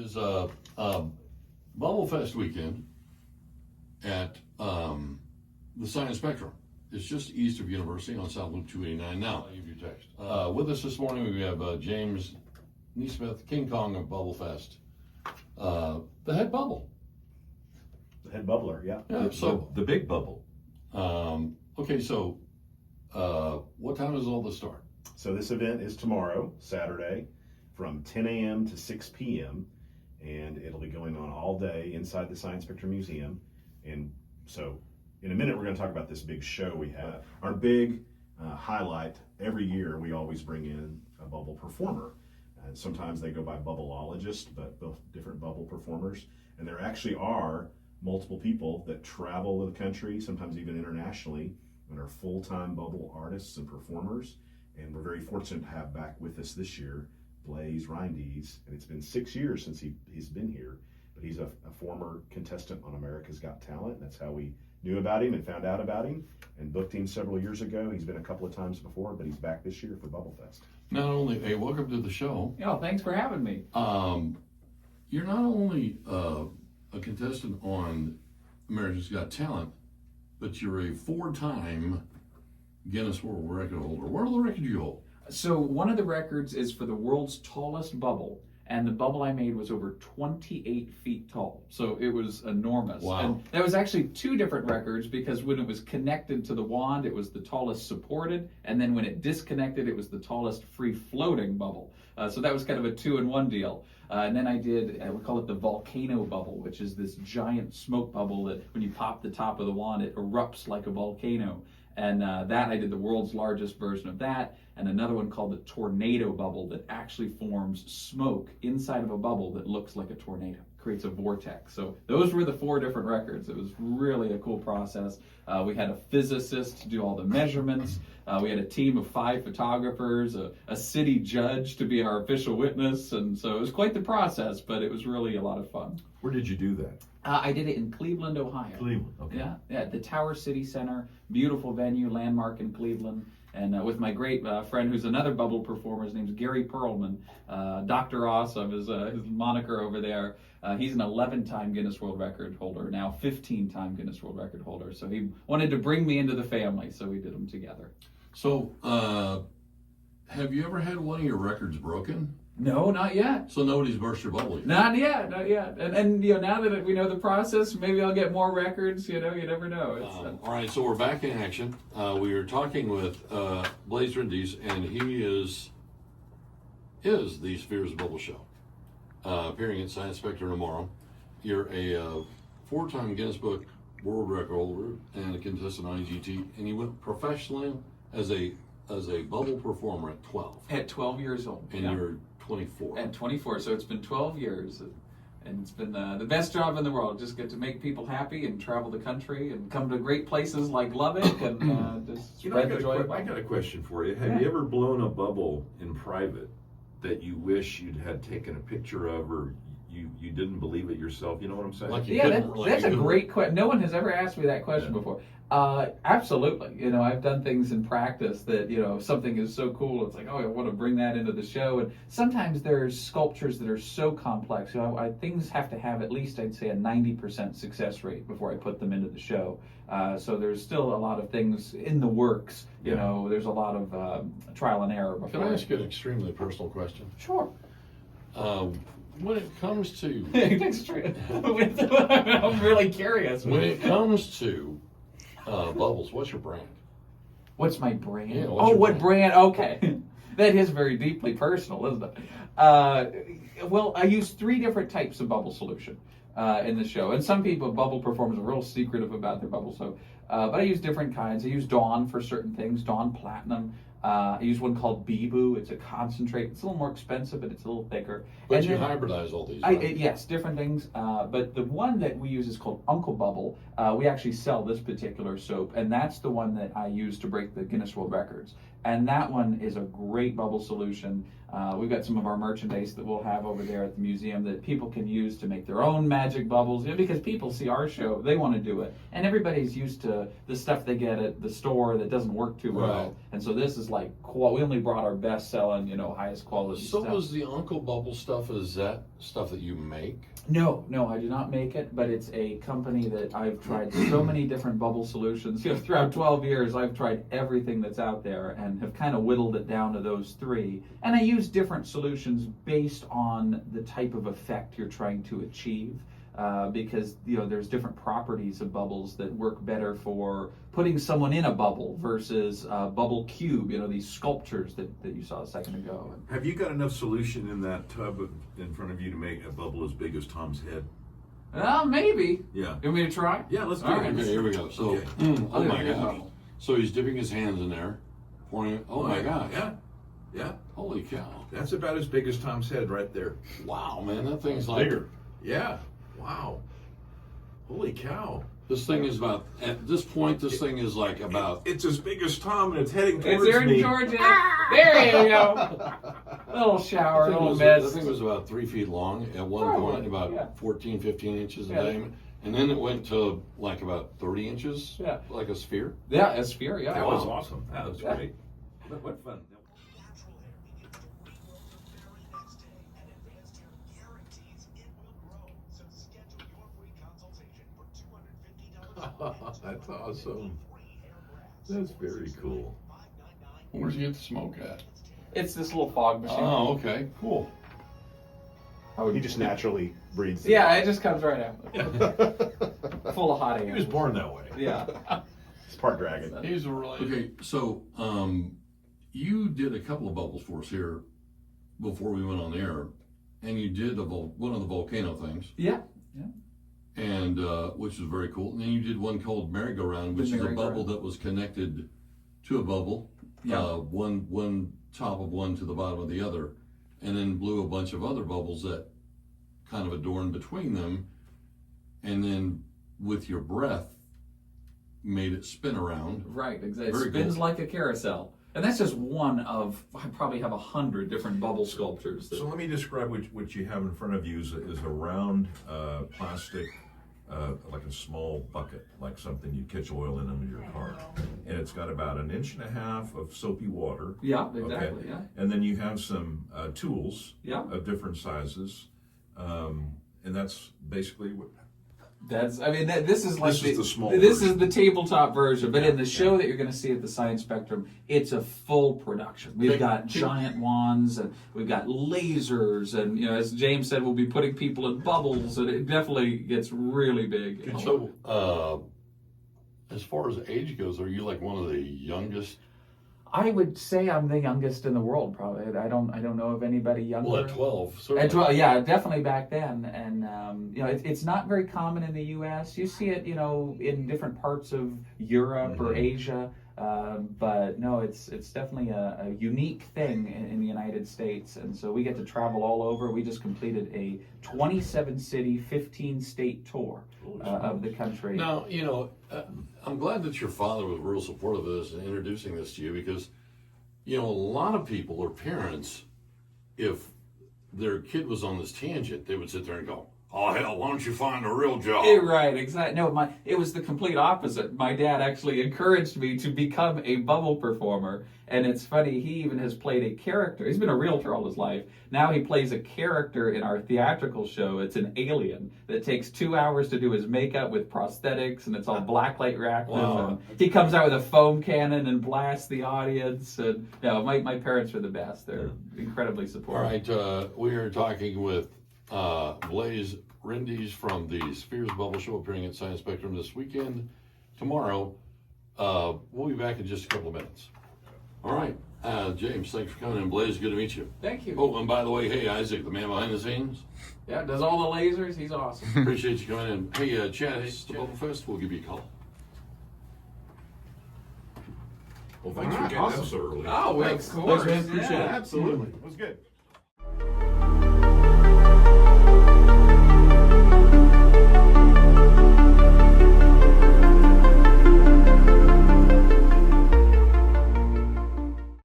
is Bubble Fest weekend at the Science Spectrum. It's just east of University on South Loop 289 now. I'll give you a text. With us this morning we have James Neesmith, King Kong of Bubble Fest, the head bubble. The head bubbler, yeah. So the big bubble. Okay, so what time does all this start? So this event is tomorrow, Saturday, from 10 a.m. to 6 p.m. and it'll be going on all day inside the Science Spectrum Museum. And so in a minute we're going to talk about this big show we have. Our big highlight every year, we always bring in a bubble performer. And sometimes they go by bubbleologists, but both different bubble performers. And there actually are multiple people that travel the country, sometimes even internationally, and are full-time bubble artists and performers. And we're very fortunate to have back with us this year Blaze Rindes, and it's been 6 years since he's been here, but he's a former contestant on America's Got Talent. That's how we knew about him and found out about him and booked him several years ago. He's been a couple of times before, but he's back this year for Bubble Fest. Not only, hey, welcome to the show. Oh, thanks for having me. You're not only a contestant on America's Got Talent, but you're a 4-time Guinness World Record holder. What are the records you hold? So one of the records is for the world's tallest bubble, and the bubble I made was over 28 feet tall. So it was enormous. Wow. And there was actually 2 different records, because when it was connected to the wand, it was the tallest supported, and then when it disconnected, it was the tallest free-floating bubble. So that was kind of a 2-in-1 deal. And then I did, we call it the volcano bubble, which is this giant smoke bubble that when you pop the top of the wand, it erupts like a volcano. And that, I did the world's largest version of that, and another one called the tornado bubble that actually forms smoke inside of a bubble that looks like a tornado, creates a vortex. So those were the 4 different records. It was really a cool process. We had a physicist to do all the measurements. We had a team of 5 photographers, a city judge to be our official witness, and so it was quite the process, but it was really a lot of fun. Where did you do that? I did it in Cleveland, Ohio. Cleveland, okay. Yeah, at the Tower City Center, beautiful venue, landmark in Cleveland. And with my great friend who's another bubble performer, his name's Gary Perlman, Dr. Awesome is his moniker over there. He's an 11-time Guinness World Record holder, now 15-time Guinness World Record holder. So he wanted to bring me into the family, so we did them together. So, have you ever had one of your records broken? No, not yet. So nobody's burst your bubble yet? Not yet. And you know, now that we know the process, maybe I'll get more records. You know, you never know. All right, so we're back in action. We are talking with Blaze Rindes, and he is the Spheres Bubble Show, appearing at Science Spectrum tomorrow. You're a 4-time Guinness Book World Record holder and a contestant on EGT, and you went professionally as a bubble performer at 12. At 12 years old. And you're 24. At 24, so it's been 12 years. And it's been the best job in the world. Just get to make people happy and travel the country and come to great places like Lubbock and just spread the joy. I got a question for you. Have you ever blown a bubble in private that you wish you'd had taken a picture of, or you didn't believe it yourself? You know what I'm saying? Like you Yeah, couldn't- like that's you a couldn't- great question. No one has ever asked me that question before. Absolutely. You know, I've done things in practice that, you know, something is so cool, it's like, oh, I want to bring that into the show. And sometimes there's sculptures that are so complex. You know, things have to have at least, I'd say, a 90% success rate before I put them into the show. So there's still a lot of things in the works. You know, there's a lot of trial and error before. Can I ask you an extremely personal question? Sure. When it comes to I'm really curious. when it comes to bubbles, what's your brand? What's my brand? Yeah, what's oh, your what brand? Okay. That is very deeply personal, isn't it? Well, I use 3 different types of bubble solution in the show. And some people, bubble performers, are real secretive about their bubble. So, but I use different kinds. I use Dawn for certain things, Dawn Platinum. I use one called Bibu. It's a concentrate. It's a little more expensive, but it's a little thicker. But And you then- hybridize all these, right? Yes, different things. But the one that we use is called Uncle Bubble. We actually sell this particular soap, and that's the one that I use to break the Guinness World Records. And that one is a great bubble solution. We've got some of our merchandise that we'll have over there at the museum that people can use to make their own magic bubbles. Because people see our show, they want to do it, and everybody's used to the stuff they get at the store that doesn't work too well. Right. And so this is like we only brought our best selling, highest quality So stuff. was the Uncle Bubble stuff, is that stuff that you make? No, I do not make it, but it's a company that I've tried so many different bubble solutions. Throughout 12 years, I've tried everything that's out there and have kind of whittled it down to those 3. And I use different solutions based on the type of effect you're trying to achieve. Because there's different properties of bubbles that work better for putting someone in a bubble versus a bubble cube, these sculptures that you saw a second ago. Have you got enough solution in that tub in front of you to make a bubble as big as Tom's head? Maybe. Yeah. You want me to try? Yeah, let's do All it. right. Okay, here we go. So, Okay. oh my Okay. gosh. So he's dipping his hands in there, pouring it. Oh my gosh. Yeah. Holy cow. That's about as big as Tom's head right there. Wow, man, that thing's like Bigger. Yeah. Wow. Holy cow. This thing is about, at this point, this thing is like about, It's as big as Tom and it's heading towards It's Aaron me. Georgia. There you go. Little shower, little that mist. thing was about 3 feet long at one Probably, point, about yeah. 14, 15 inches in Yeah. diameter. And then it went to like about 30 inches, Yeah. like a sphere. Yeah, a sphere, yeah. That was awesome. That was Yeah. great. What fun. That's awesome. That's very cool. Where'd you get the smoke at? It's this little fog machine. Oh, okay, cool. He just naturally breathes. Yeah, it just comes right out. It's Full of hot air. He was born that way. Yeah. part dragon. He's a really okay. So, you did a couple of bubbles for us here before we went on the air, and you did one of the volcano things, Yeah. and which was very cool. And then you did one called merry-go-round, which is a merry-go-round. bubble that was connected to a bubble. Yeah. One top of one to the bottom of the other, and then blew a bunch of other bubbles that kind of adorned between them, and then with your breath made it spin around. Right, exactly. It Very spins cool. like a carousel. And that's just one of, I probably have 100 different bubble sculptures. So let me describe what you have in front of you is a round plastic, like a small bucket, like something you catch oil in your car. And it's got about 1.5 inches of soapy water. Yeah, exactly, yeah. And then you have some tools Yeah. of different sizes. And that's basically what... This is like This is the small This version. is the tabletop version, but Yeah, in the show that you're going to see at the Science Spectrum, it's a full production. We've got giant wands and we've got lasers, and as James said, we'll be putting people in bubbles, and it definitely gets really big. So, as far as age goes, are you like one of the youngest? I would say I'm the youngest in the world, probably. I don't know of anybody younger. Well, at 12, certainly. At 12, yeah, definitely back then, and it's not very common in the U.S. You see it, in different parts of Europe or Asia, but no, it's definitely a unique thing in the United States, and so we get to travel all over. We just completed a 27-city, 15-state tour of the country. Now, I'm glad that your father was real supportive of this and introducing this to you because, a lot of people or parents, if their kid was on this tangent, they would sit there and go, oh, hell, why don't you find a real job? Right, exactly. No, it was the complete opposite. My dad actually encouraged me to become a bubble performer. And it's funny, he even has played a character. He's been a realtor all his life. Now he plays a character in our theatrical show. It's an alien that takes 2 hours to do his makeup with prosthetics, and it's all blacklight reactive. Wow. And he comes out with a foam cannon and blasts the audience. And my parents are the best. They're incredibly All supportive. right, we are talking with Blaze Rendies from the Spheres Bubble Show appearing at Science Spectrum this weekend. Tomorrow, we'll be back in just a couple of minutes. All right, James, thanks for coming in. Blaze, good to meet you. Thank you. Oh, and by the way, hey, Isaac, the man behind the scenes, Yeah, does all the lasers. He's awesome. appreciate you coming in. Hey, Chad, it's the Bubble Fest. We'll give you a call. Well, thanks for getting Awesome. up so early. Oh, well, of Thanks. course. Thanks, man. Appreciate yeah. it. Absolutely. It was good.